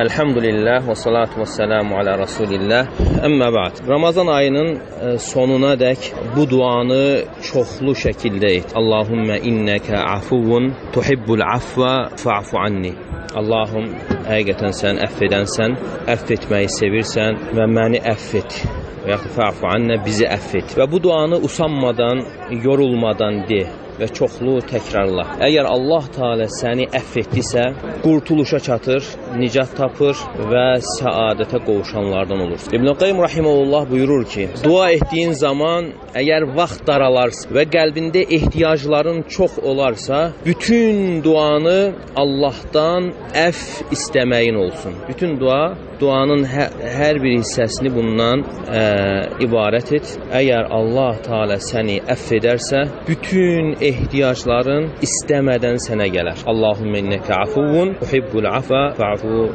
Elhamdülillah və salatu və selamu alə Rasulillah. Əmmə ba'd. Ramazan ayının sonuna dək bu duanı çoxlu şəkildə et. Allahümmə innəkə afuvun tuhibbul afva fa'fu anni. Allahım, həqiqətən sən əff edənsən, əff etməyi sevirsən və məni əff et. Və yaxud fa'fu annə, bizi əff et. Və bu duanı usanmadan, yorulmadan de və çoxlu təkrarla. Əgər Allah Teala səni əff etdisə, qurtuluşa çatır, nicat tapır və səadətə qovuşanlardan olur. İbn-i Qayyim rahimehullah buyurur ki, dua etdiyin zaman əgər vaxt daralarsa və qəlbində ehtiyacların çox olarsa, bütün duanı Allahdan əff istəməyin olsun. Bütün duanın hər bir hissəsini bundan ibarət et. Əgər Allah Teala səni əff edərsə, bütün ehtiyacların istəmədən sənə gələr. Allahümmə innəkə afuvun tuhibbul afa fa'fu